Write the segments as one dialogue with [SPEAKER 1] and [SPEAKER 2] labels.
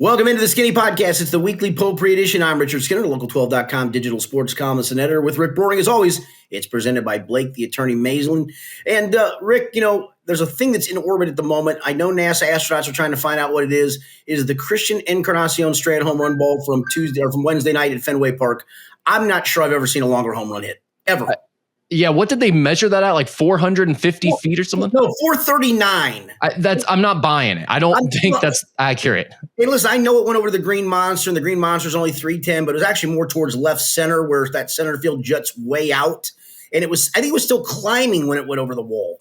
[SPEAKER 1] Welcome into the Skinny Podcast. It's the weekly Potpourri edition. I'm Richard Skinner, local12.com digital sports columnist and editor with Rick Broering. As always, it's presented by Blake, the attorney Maislin. And Rick, there's a thing that's in orbit at the moment. I know NASA astronauts are trying to find out what it is. It is the Christian Encarnacion Strand home run ball from Wednesday night at Fenway Park. I'm not sure I've ever seen a longer home run hit, ever.
[SPEAKER 2] Yeah, what did they measure that at? Like 450 feet or something?
[SPEAKER 1] No, 439.
[SPEAKER 2] I'm not buying it. I don't think that's accurate.
[SPEAKER 1] Hey, listen, I know it went over the Green Monster, and the Green Monster's only 310, but it was actually more towards left center, where that center field juts way out. And I think it was still climbing when it went over the wall.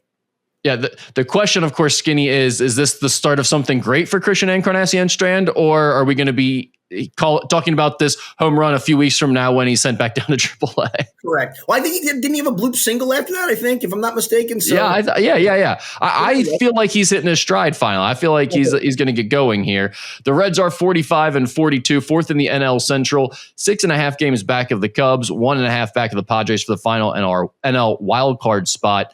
[SPEAKER 2] Yeah, the question, of course, Skinny, is this the start of something great for Christian Encarnacion Strand, or are we going to be talking about this home run a few weeks from now when he's sent back down to AAA? Correct.
[SPEAKER 1] Well, I think didn't he have a bloop single after that, I think, if I'm not mistaken? So.
[SPEAKER 2] Yeah. I feel like he's hitting his stride finally. I feel like he's going to get going here. The Reds are 45-42, fourth in the NL Central, 6.5 games back of the Cubs, 1.5 back of the Padres for the final NL wildcard spot.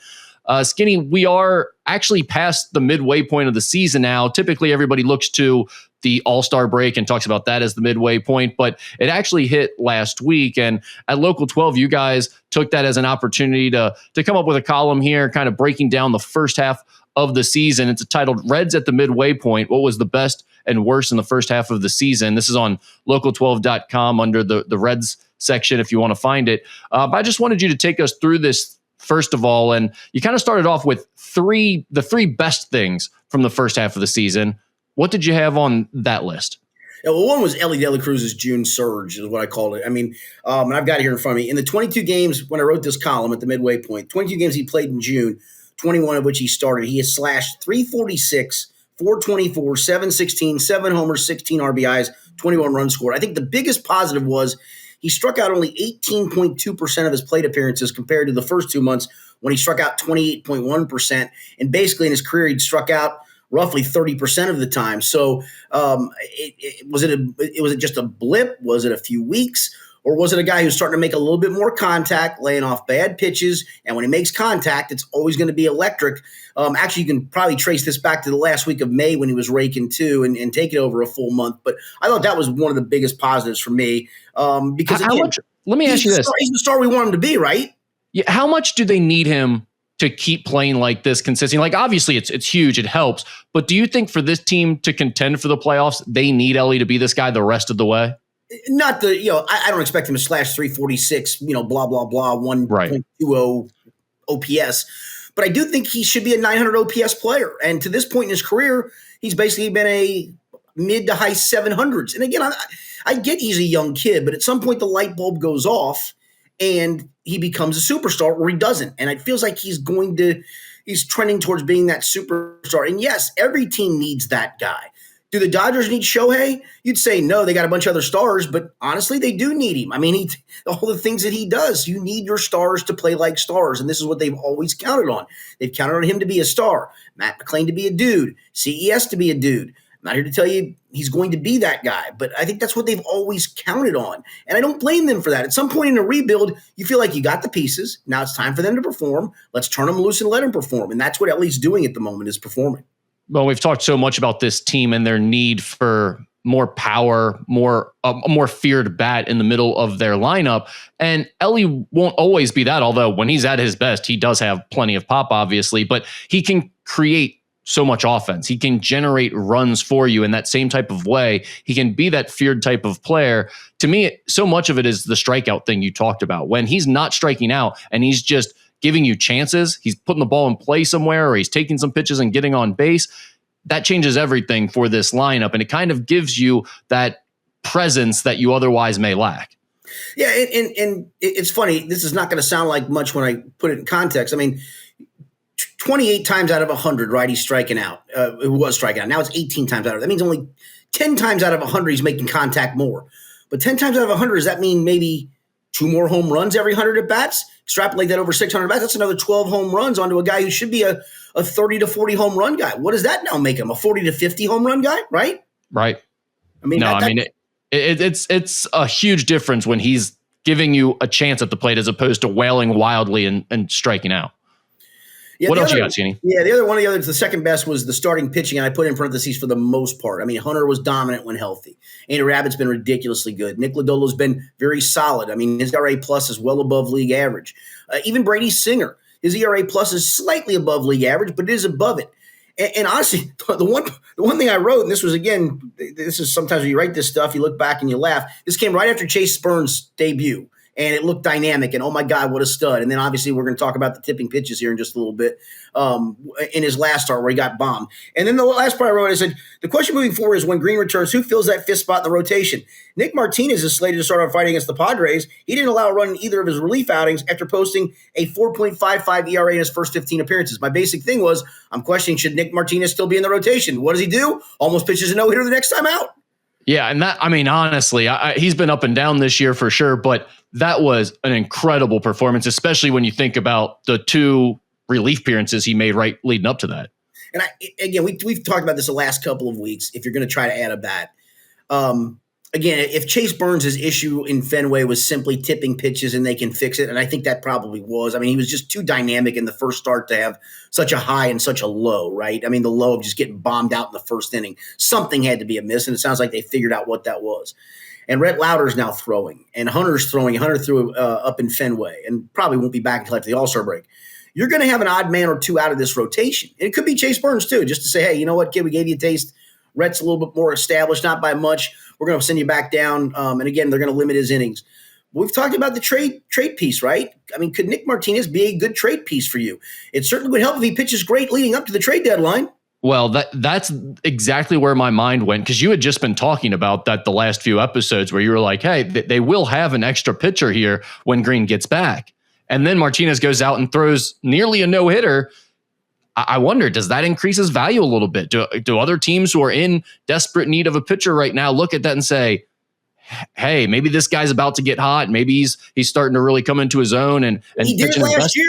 [SPEAKER 2] Skinny, we are actually past the midway point of the season now. Typically, everybody looks to the All-Star break and talks about that as the midway point, but it actually hit last week. And at Local 12, you guys took that as an opportunity to come up with a column here, kind of breaking down the first half of the season. It's titled Reds at the Midway Point. What was the best and worst in the first half of the season? This is on local12.com under the Reds section if you want to find it. But I just wanted you to take us through this first of all, and you kind of started off with the three best things from the first half of the season. What did you have on that list?
[SPEAKER 1] Yeah, well, one was Elly De La Cruz's June surge, is what I called it. I mean, and I've got it here in front of me. In the 22 games when I wrote this column at the midway point, 22 games he played in June, 21 of which he started, he has slashed 346, 424, 716, 7 homers, 16 RBIs, 21 runs scored. I think the biggest positive was he struck out only 18.2% of his plate appearances compared to the first 2 months when he struck out 28.1%. And basically in his career, he'd struck out roughly 30% of the time. So was it just a blip? Was it a few weeks? Or was it a guy who's starting to make a little bit more contact, laying off bad pitches? And when he makes contact, it's always going to be electric. Actually, you can probably trace this back to the last week of May when he was raking too and take it over a full month. But I thought that was one of the biggest positives for me. Because
[SPEAKER 2] let me ask you this.
[SPEAKER 1] He's the star we want him to be, right?
[SPEAKER 2] Yeah. How much do they need him to keep playing like this consistently? Like, obviously, it's huge. It helps. But do you think for this team to contend for the playoffs, they need Elly to be this guy the rest of the way?
[SPEAKER 1] Not I don't expect him to slash 346, blah, blah, blah, 1.20 OPS. But I do think he should be a 900 OPS player. And to this point in his career, he's basically been a mid to high 700s. And again, I get he's a young kid, but at some point the light bulb goes off and he becomes a superstar, or he doesn't. And it feels like he's trending towards being that superstar. And yes, every team needs that guy. Do the Dodgers need Shohei? You'd say no, they got a bunch of other stars, but honestly, they do need him. I mean, all the things that he does, you need your stars to play like stars, and this is what they've always counted on. They've counted on him to be a star, Matt McClain to be a dude, CES to be a dude. I'm not here to tell you he's going to be that guy, but I think that's what they've always counted on, and I don't blame them for that. At some point in a rebuild, you feel like you got the pieces. Now it's time for them to perform. Let's turn them loose and let them perform, and that's what Elly's doing at the moment, is performing.
[SPEAKER 2] Well, we've talked so much about this team and their need for more power, a more feared bat in the middle of their lineup. And Elly won't always be that, although when he's at his best, he does have plenty of pop, obviously, but he can create so much offense. He can generate runs for you in that same type of way. He can be that feared type of player. To me, so much of it is the strikeout thing you talked about. When he's not striking out and he's just giving you chances, he's putting the ball in play somewhere, or he's taking some pitches and getting on base, that changes everything for this lineup. And it kind of gives you that presence that you otherwise may lack.
[SPEAKER 1] Yeah, and it's funny. This is not going to sound like much when I put it in context. I mean, 28 times out of 100, right, he's striking out. It was striking out. Now it's 18 times out of. That means only 10 times out of 100 he's making contact more. But 10 times out of 100, does that mean maybe 2 more home runs every 100 at bats? Extrapolate that over 600 bats. That's another 12 home runs onto a guy who should be a 30 to 40 home run guy. What does that now make him? A 40 to 50 home run guy, right?
[SPEAKER 2] Right.
[SPEAKER 1] I mean,
[SPEAKER 2] it's a huge difference when he's giving you a chance at the plate as opposed to wailing wildly and striking out.
[SPEAKER 1] Yeah,
[SPEAKER 2] What else
[SPEAKER 1] other,
[SPEAKER 2] you got, Skinny?
[SPEAKER 1] Yeah, the second best was the starting pitching, and I put in parentheses for the most part. I mean, Hunter was dominant when healthy. Andy Rabbitt's been ridiculously good. Nick Lodolo's been very solid. I mean, his ERA plus is well above league average. Even Brady Singer, his ERA plus is slightly above league average, but it is above it. And honestly, the one thing I wrote, and this is sometimes when you write this stuff, you look back and you laugh. This came right after Chase Burns' debut. And it looked dynamic, and oh my God, what a stud! And then obviously we're going to talk about the tipping pitches here in just a little bit. In his last start where he got bombed, and then the last part I wrote, I said the question moving forward is when Green returns, who fills that fifth spot in the rotation? Nick Martinez is slated to start our fighting against the Padres. He didn't allow a run in either of his relief outings after posting a 4.55 ERA in his first 15 appearances. My basic thing was I'm questioning should Nick Martinez still be in the rotation? What does he do? Almost pitches a no-hitter the next time out.
[SPEAKER 2] Yeah, and that, I mean, honestly, he's been up and down this year for sure, but that was an incredible performance, especially when you think about the 2 relief appearances he made right leading up to that.
[SPEAKER 1] And again, we've talked about this the last couple of weeks. If you're going to try to add a bat, again, if Chase Burns' issue in Fenway was simply tipping pitches and they can fix it, and I think that probably was. I mean, he was just too dynamic in the first start to have such a high and such a low, right? I mean, the low of just getting bombed out in the first inning. Something had to be amiss, and it sounds like they figured out what that was. And Rhett Lauder's now throwing, and Hunter's throwing. Hunter threw up in Fenway and probably won't be back until after the All-Star break. You're going to have an odd man or two out of this rotation. And it could be Chase Burns, too, just to say, hey, you know what, kid, we gave you a taste. Rhett's a little bit more established, not by much. We're going to send you back down. And again, they're going to limit his innings. We've talked about the trade piece, right? I mean, could Nick Martinez be a good trade piece for you? It certainly would help if he pitches great leading up to the trade deadline.
[SPEAKER 2] Well, that's exactly where my mind went, because you had just been talking about that the last few episodes where you were like, hey, they will have an extra pitcher here when Green gets back. And then Martinez goes out and throws nearly a no-hitter. I wonder, does that increase his value a little bit? Do other teams who are in desperate need of a pitcher right now look at that and say, hey, maybe this guy's about to get hot. Maybe he's starting to really come into his own. And
[SPEAKER 1] he did it last year.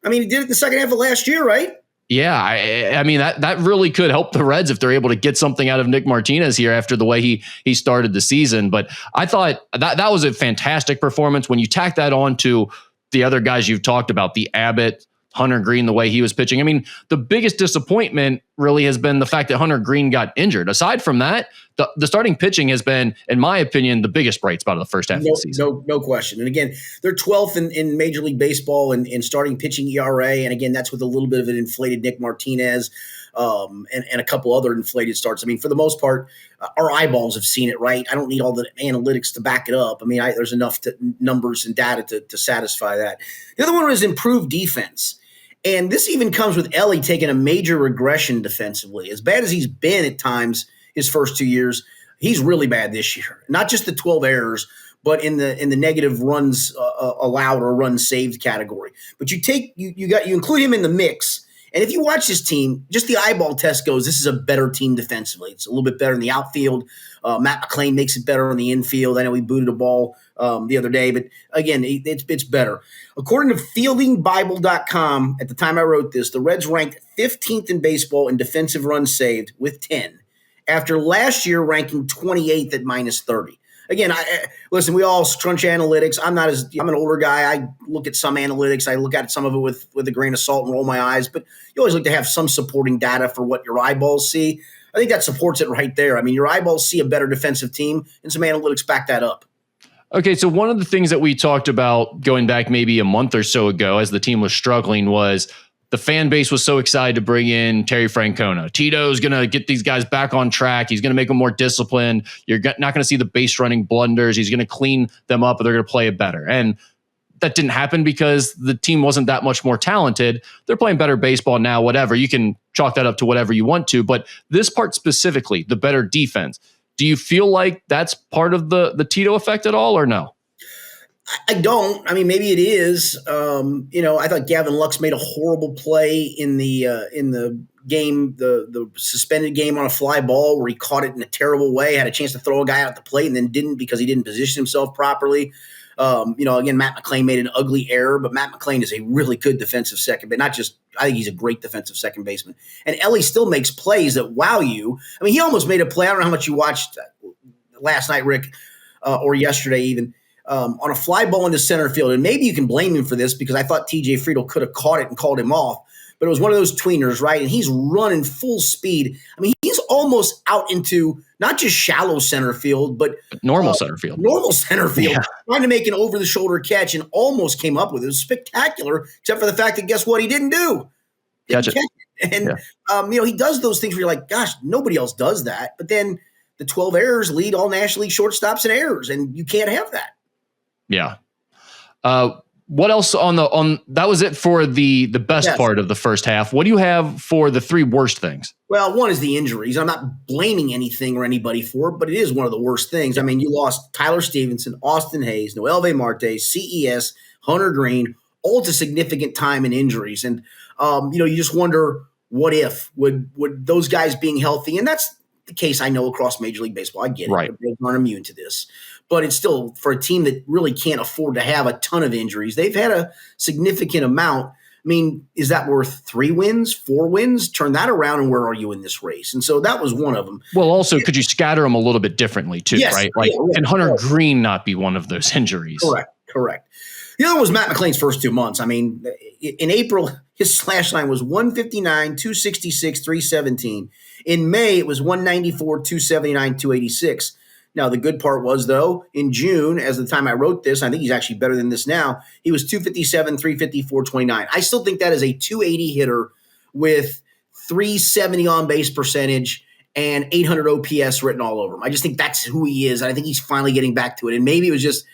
[SPEAKER 1] I mean, he did it the second half of last year, right?
[SPEAKER 2] Yeah, I mean, that really could help the Reds if they're able to get something out of Nick Martinez here after the way he started the season. But I thought that was a fantastic performance. When you tack that on to the other guys you've talked about, the Abbott, Hunter Green, the way he was pitching. I mean, the biggest disappointment really has been the fact that Hunter Green got injured. Aside from that, the starting pitching has been, in my opinion, the biggest bright spot of the first half of the season.
[SPEAKER 1] No question. And again, they're 12th in Major League Baseball in starting pitching ERA. And again, that's with a little bit of an inflated Nick Martinez and a couple other inflated starts. I mean, for the most part, our eyeballs have seen it, right? I don't need all the analytics to back it up. I mean, there's enough numbers and data to satisfy that. The other one was improved defense. And this even comes with Ellie taking a major regression defensively. As bad as he's been at times his first 2 years, he's really bad this year. Not just the 12 errors, but in the negative runs allowed or runs saved category. But you include him in the mix. And if you watch this team, just the eyeball test goes, this is a better team defensively. It's a little bit better in the outfield. Matt McClain makes it better on the infield. I know he booted a ball the other day, but again, it's better. According to fieldingbible.com, at the time I wrote this, the Reds ranked 15th in baseball in defensive runs saved with 10, after last year ranking 28th at minus 30. Again, listen, we all crunch analytics. I'm an older guy. I look at some analytics. I look at some of it with a grain of salt and roll my eyes, but you always like to have some supporting data for what your eyeballs see. I think that supports it right there. I mean, your eyeballs see a better defensive team, and some analytics back that up.
[SPEAKER 2] Okay, so one of the things that we talked about going back maybe a month or so ago as the team was struggling was the fan base was so excited to bring in Terry Francona. Tito's going to get these guys back on track. He's going to make them more disciplined. You're not going to see the base running blunders. He's going to clean them up, and they're going to play it better. And that didn't happen because the team wasn't that much more talented. They're playing better baseball now, whatever. You can chalk that up to whatever you want to. But this part specifically, the better defense, do you feel like that's part of the Tito effect at all or no?
[SPEAKER 1] I don't. I mean, maybe it is. I thought Gavin Lux made a horrible play in the game, the suspended game on a fly ball where he caught it in a terrible way, had a chance to throw a guy out the plate and then didn't because he didn't position himself properly. Again, Matt McClain made an ugly error, but Matt McClain is a really good defensive second, but I think he's a great defensive second baseman. And Ellie still makes plays that wow you. I mean, he almost made a play. I don't know how much you watched last night, Rick, or yesterday even. On a fly ball into center field. And maybe you can blame him for this because I thought TJ Friedel could have caught it and called him off. but it was one of those tweeners, right? And he's running full speed. I mean, he's almost out into not just shallow center field, but
[SPEAKER 2] normal center field.
[SPEAKER 1] Normal center field, trying to make an over-the-shoulder catch and almost came up with it. It was spectacular, except for the fact that guess what he didn't do?
[SPEAKER 2] Catch it.
[SPEAKER 1] And, he does those things where you're like, gosh, nobody else does that. But then the 12 errors lead all National League shortstops in errors, and you can't have that.
[SPEAKER 2] Yeah. What else that was it for the best part of the first half. What do you have for the three worst things?
[SPEAKER 1] Well, one is the injuries. I'm not blaming anything or anybody for it, but it is one of the worst things. I mean, you lost Tyler Stevenson, Austin Hayes, Noelvi Marte, CES, Hunter Green, all to significant time and injuries. And, you just wonder what if would those guys being healthy, and that's the case I know across Major League Baseball. I get it.
[SPEAKER 2] Right.
[SPEAKER 1] They aren't immune to this. But it's still, for a team that really can't afford to have a ton of injuries, they've had a significant amount. I mean, is that worth 3 wins, 4 wins? Turn that around, and where are you in this race? And so that was one of them.
[SPEAKER 2] Well, also, could you scatter them a little bit differently too, right? Like, can Hunter Green not be one of those injuries?
[SPEAKER 1] Correct. The other one was Matt McLain's first 2 months. I mean, in April, his slash line was 159, 266, 317. In May, it was 194, 279, 286. Now, the good part was, though, in June, as the time I wrote this, I think he's actually better than this now, he was 257, 354, 29. I still think that is a 280 hitter with 370 on-base percentage and 800 OPS written all over him. I just think that's who he is, and I think he's finally getting back to it. And maybe it was just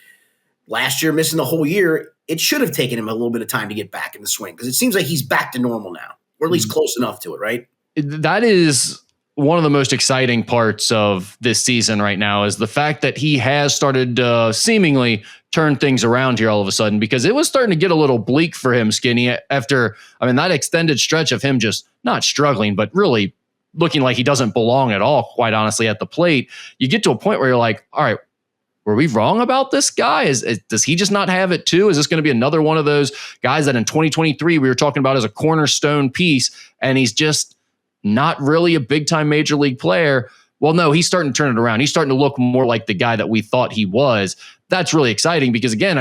[SPEAKER 1] last year missing the whole year. It should have taken him a little bit of time to get back in the swing because it seems like he's back to normal now, or at least close enough to it, right?
[SPEAKER 2] That is one of the most exciting parts of this season right now is the fact that he has started to seemingly turn things around here all of a sudden, because it was starting to get a little bleak for him, Skinny, after, that extended stretch of him just not struggling, but really looking like he doesn't belong at all, quite honestly, at the plate. You get to a point where you're like, all right, were we wrong about this guy? Does he just not have it too? Is this going to be another one of those guys that in 2023 we were talking about as a cornerstone piece, and he's just not really a big-time major league player? Well, no, he's starting to turn it around. He's starting to look more like the guy that we thought he was. That's really exciting because, again,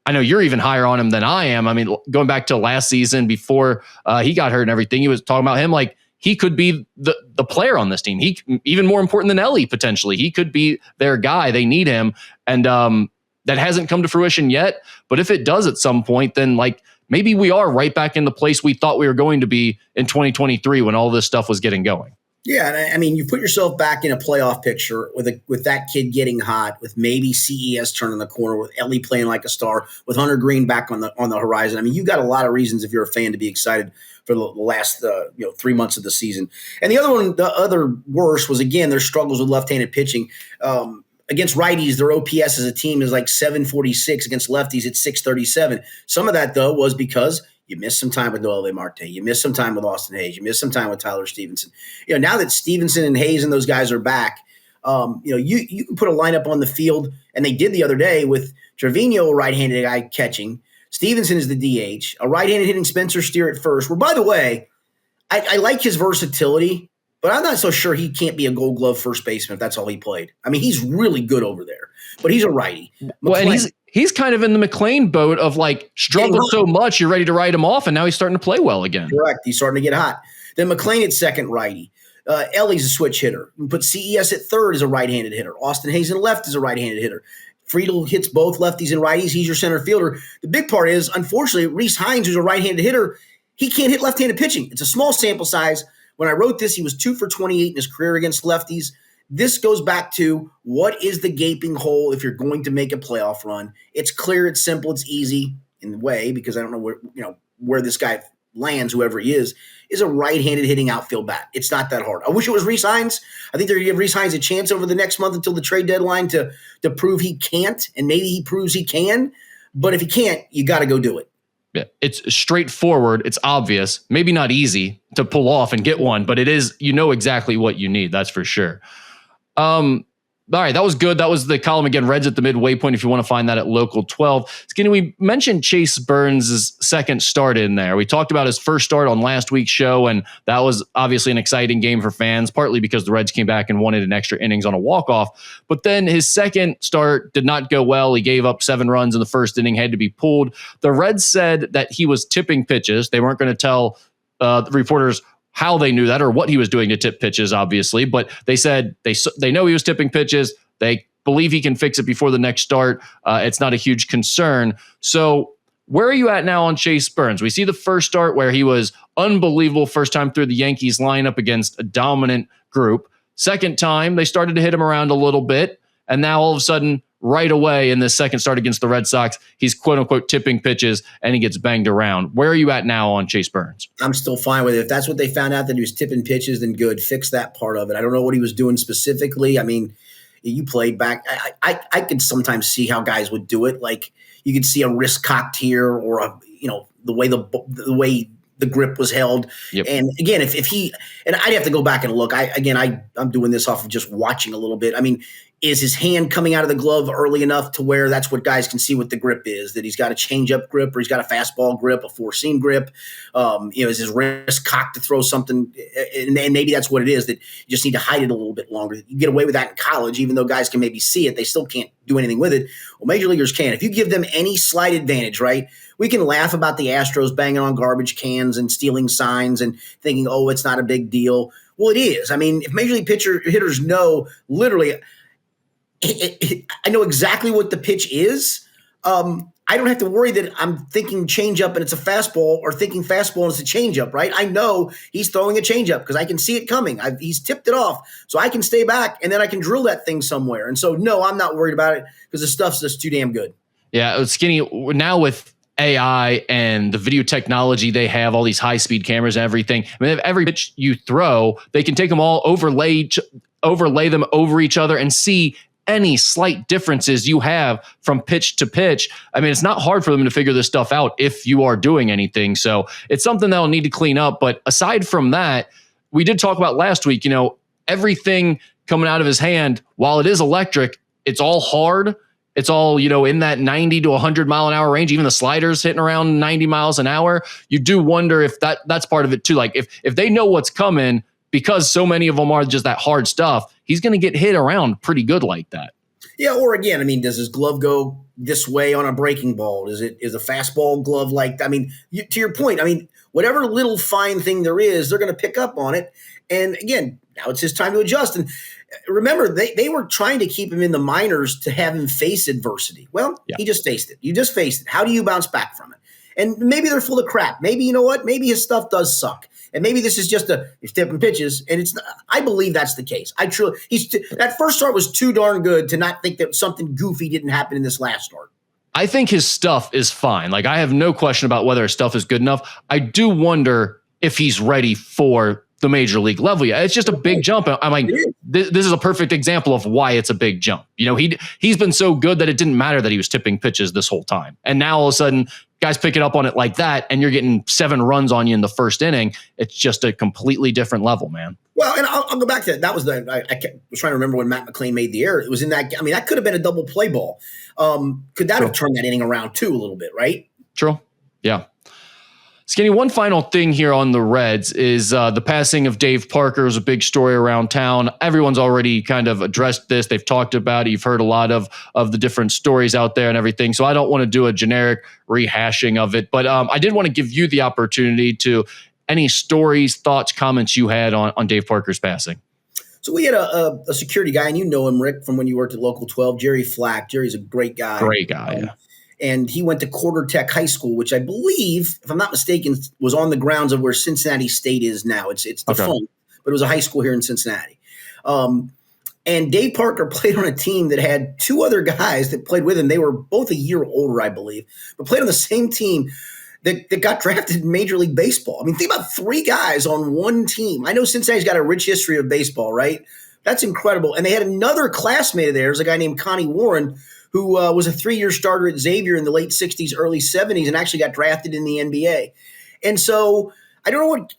[SPEAKER 2] I know you're even higher on him than I am. Going back to last season before he got hurt and everything, he was talking about him like he could be the player on this team. He even more important than Ellie, potentially. He could be their guy. They need him. And that hasn't come to fruition yet. But if it does at some point, then maybe we are right back in the place we thought we were going to be in 2023 when all this stuff was getting going.
[SPEAKER 1] Yeah, and you put yourself back in a playoff picture with that kid getting hot, with maybe CES turning the corner, with Ellie playing like a star, with Hunter Green back on the horizon. You've got a lot of reasons if you're a fan to be excited for the last 3 months of the season. And the other worst was, again, their struggles with left-handed pitching. Against righties, their OPS as a team is like 746. Against lefties, it's 637. Some of that, though, was because you missed some time with Noelvi Marte. You missed some time with Austin Hayes. You missed some time with Tyler Stevenson. Now that Stevenson and Hayes and those guys are back, you can put a lineup on the field, and they did the other day with Trevino, a right-handed guy catching. Stevenson is the DH, a right-handed hitting Spencer Steer at first. Where, by the way, I like his versatility, but I'm not so sure he can't be a Gold Glove first baseman if that's all he played. He's really good over there, but he's a righty.
[SPEAKER 2] Well, and he's kind of in the McLain boat of struggled so much, you're ready to write him off, and now he's starting to play well again.
[SPEAKER 1] Correct. He's starting to get hot. Then McLain at second righty. Ellie's a switch hitter. You put CES at third as a right-handed hitter. Austin Hayes in left is a right-handed hitter. Friedel hits both lefties and righties. He's your center fielder. The big part is, unfortunately, Reese Hines, who's a right-handed hitter, he can't hit left-handed pitching. It's a small sample size. When I wrote this, he was 2 for 28 in his career against lefties. This goes back to what is the gaping hole if you're going to make a playoff run. It's clear, it's simple, it's easy in a way because I don't know where this guy lands, whoever he is a right-handed hitting outfield bat. It's not that hard. I wish it was Reese Hines. I think they're going to give Reese Hines a chance over the next month until the trade deadline to prove he can't, and maybe he proves he can. But if he can't, you got to go do it.
[SPEAKER 2] Yeah, it's straightforward. It's obvious. Maybe not easy to pull off and get one, but it is. Exactly what you need. That's for sure. All right, that was good. That was the column again. Reds at the midway point. If you want to find that at Local 12. Skinny, we mentioned Chase Burns' second start in there. We talked about his first start on last week's show, and that was obviously an exciting game for fans, partly because the Reds came back and won it in extra innings on a walk-off. But then his second start did not go well. He gave up 7 runs in the first inning, had to be pulled. The Reds said that he was tipping pitches. They weren't going to tell the reporters how they knew that or what he was doing to tip pitches, obviously, but they said they know he was tipping pitches. They believe he can fix it before the next start. It's not a huge concern. So where are you at now on Chase Burns? We see the first start where he was unbelievable first time through the Yankees lineup against a dominant group. Second time, they started to hit him around a little bit. And now all of a sudden, right away in this second start against the Red Sox, he's quote unquote tipping pitches and he gets banged around. Where are you at now on Chase Burns?
[SPEAKER 1] I'm still fine with it. If that's what they found out that he was tipping pitches, then good. Fix that part of it. I don't know what he was doing specifically. I mean, you played back. I could sometimes see how guys would do it. Like you could see a wrist cocked here or the way the grip was held. Yep. And again, if he, and I'd have to go back and look, I'm doing this off of just watching a little bit. I mean, is his hand coming out of the glove early enough to where that's what guys can see what the grip is, that he's got a change-up grip or he's got a fastball grip, a four-seam grip? Is his wrist cocked to throw something? And maybe that's what it is, that you just need to hide it a little bit longer. You get away with that in college, even though guys can maybe see it, they still can't do anything with it. Well, major leaguers can. If you give them any slight advantage, right? We can laugh about the Astros banging on garbage cans and stealing signs and thinking, oh, it's not a big deal. Well, it is. I mean, if major league hitters know literally – I know exactly what the pitch is. I don't have to worry that I'm thinking changeup and it's a fastball or thinking fastball and it's a changeup, right? I know he's throwing a changeup because I can see it coming. He's tipped it off, so I can stay back and then I can drill that thing somewhere. And so, no, I'm not worried about it because the stuff's just too damn good. Yeah,
[SPEAKER 2] Skinny, now with AI and the video technology they have, all these high-speed cameras and everything, I mean, every pitch you throw, they can take them all, overlay them over each other and see any slight differences you have from pitch to pitch. I mean, it's not hard for them to figure this stuff out if you are doing anything. So it's something that'll need to clean up. But aside from that, we did talk about last week, everything coming out of his hand, while it is electric, it's all hard. It's all, in that 90 to 100 mile an hour range. Even the sliders hitting around 90 miles an hour. You do wonder if that's part of it too. Like if they know what's coming, because so many of them are just that hard stuff, he's going to get hit around pretty good like that.
[SPEAKER 1] Yeah, or again, I mean, does his glove go this way on a breaking ball? Is a fastball glove like, I mean, to your point, I mean, whatever little fine thing there is, they're going to pick up on it. And again, now it's his time to adjust. And remember, they were trying to keep him in the minors to have him face adversity. Well, He just faced it. You just faced it. How do you bounce back from it? And maybe they're full of crap. Maybe, you know what? Maybe his stuff does suck. And maybe this is just he's tipping pitches, and it's. I believe that's the case. That first start was too darn good to not think that something goofy didn't happen in this last start.
[SPEAKER 2] I think his stuff is fine. Like, I have no question about whether his stuff is good enough. I do wonder if he's ready for the major league level yet. It's just a big jump. I'm like, this is a perfect example of why it's a big jump. He's been so good that it didn't matter that he was tipping pitches this whole time. And now all of a sudden, guys pick it up on it like that, and you're getting 7 runs on you in the first inning. It's just a completely different level, man.
[SPEAKER 1] Well, and I'll go back to that. That was I was trying to remember when Matt McClain made the error. It was in that. I mean, that could have been a double play ball. Could that have turned that inning around too a little bit, right?
[SPEAKER 2] True. Yeah. Skinny, one final thing here on the Reds is the passing of Dave Parker was a big story around town. Everyone's already kind of addressed this. They've talked about it. You've heard a lot of the different stories out there and everything. So I don't want to do a generic rehashing of it. But I did want to give you the opportunity to any stories, thoughts, comments you had on Dave Parker's passing.
[SPEAKER 1] So we had a security guy, and you know him, Rick, from when you worked at Local 12, Jerry Flack. Jerry's a great guy.
[SPEAKER 2] Great guy, yeah.
[SPEAKER 1] And he went to Quarter Tech High School, which I believe, if I'm not mistaken, was on the grounds of where Cincinnati State is now. It's defunct, but it was a high school here in Cincinnati. And Dave Parker played on a team that had 2 other guys that played with him. They were both a year older, I believe, but played on the same team that got drafted in Major League Baseball. I mean, think about 3 guys on one team. I know Cincinnati's got a rich history of baseball, right? That's incredible. And they had another classmate of theirs, a guy named Connie Warren, who was a 3-year starter at Xavier in the late 60s, early 70s, and actually got drafted in the NBA. And so I don't know what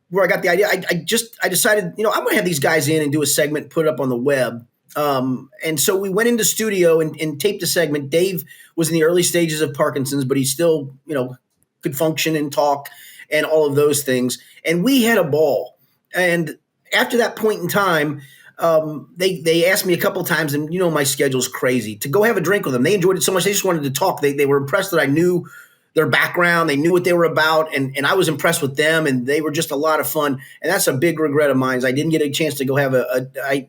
[SPEAKER 1] where I got the idea. I decided, I'm going to have these guys in and do a segment, put it up on the web. And so we went into studio and taped a segment. Dave was in the early stages of Parkinson's, but he still, could function and talk and all of those things. And we had a ball. And after that point in time, they asked me a couple of times, and my schedule's crazy, to go have a drink with them. They enjoyed it so much they just wanted to talk. They were impressed that I knew their background. They knew what they were about, and I was impressed with them, and they were just a lot of fun. And that's a big regret of mine is I didn't get a chance to go have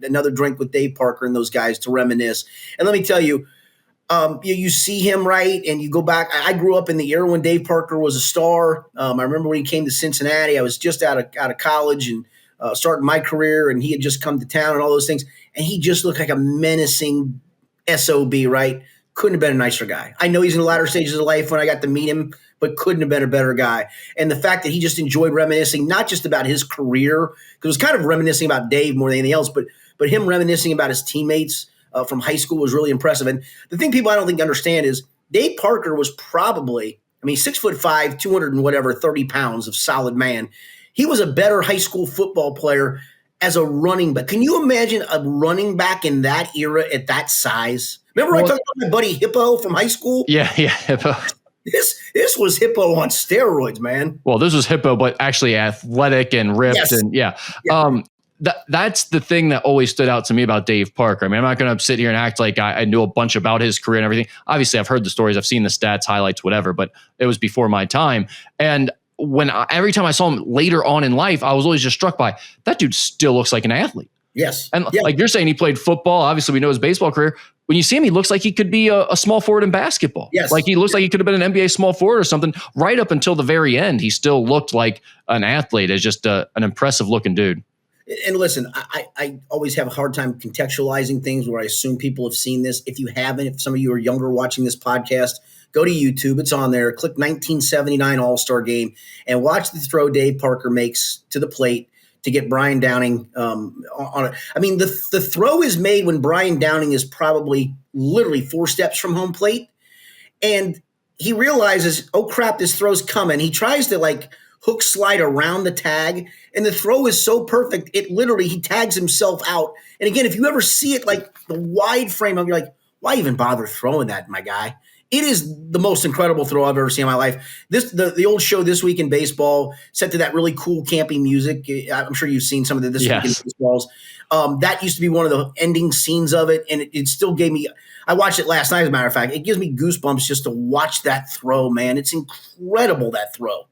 [SPEAKER 1] another drink with Dave Parker and those guys to reminisce. And let me tell you, you see him, right, and you go back. I grew up in the era when Dave Parker was a star. I remember when he came to Cincinnati. I was just out of college and starting my career, and he had just come to town and all those things. And he just looked like a menacing SOB, right? Couldn't have been a nicer guy. I know he's in the latter stages of life when I got to meet him, but couldn't have been a better guy. And the fact that he just enjoyed reminiscing, not just about his career, because it was kind of reminiscing about Dave more than anything else, but him reminiscing about his teammates from high school was really impressive. And the thing people I don't think understand is Dave Parker was probably, 6'5", 200 and whatever, 30 pounds of solid man. He was a better high school football player as a running back. Can you imagine a running back in that era at that size? Remember I talked about my buddy Hippo from high school?
[SPEAKER 2] Yeah, Hippo.
[SPEAKER 1] This was Hippo on steroids, man.
[SPEAKER 2] Well, this was Hippo, but actually athletic and ripped. Yes. And yeah. That's the thing that always stood out to me about Dave Parker. I'm not going to sit here and act like I knew a bunch about his career and everything. Obviously, I've heard the stories. I've seen the stats, highlights, whatever, but it was before my time. And every time I saw him later on in life, I was always just struck by that dude still looks like an athlete.
[SPEAKER 1] Yes.
[SPEAKER 2] And like you're saying, he played football. Obviously, we know his baseball career. When you see him, he looks like he could be a small forward in basketball.
[SPEAKER 1] Yes.
[SPEAKER 2] Like he looks like he could have been an NBA small forward or something. Right up until the very end, he still looked like an athlete, as just an impressive looking dude.
[SPEAKER 1] And listen, I always have a hard time contextualizing things where I assume people have seen this. If you haven't, if some of you are younger watching this podcast, go to YouTube. It's on there. Click 1979 All-Star Game and watch the throw Dave Parker makes to the plate to get Brian Downing on it. The throw is made when Brian Downing is probably literally 4 steps from home plate. And he realizes, oh, crap, this throw's coming. He tries to, hook slide around the tag, and the throw is so perfect, he tags himself out. And again, if you ever see it, the wide frame of, you're like, why even bother throwing that, my guy? It is the most incredible throw I've ever seen in my life. The old show This Week in Baseball, set to that really cool campy music. I'm sure you've seen some of the This Week in Baseballs. That used to be one of the ending scenes of it, and it still gave me – I watched it last night, as a matter of fact. It gives me goosebumps just to watch that throw, man. It's incredible, that throw.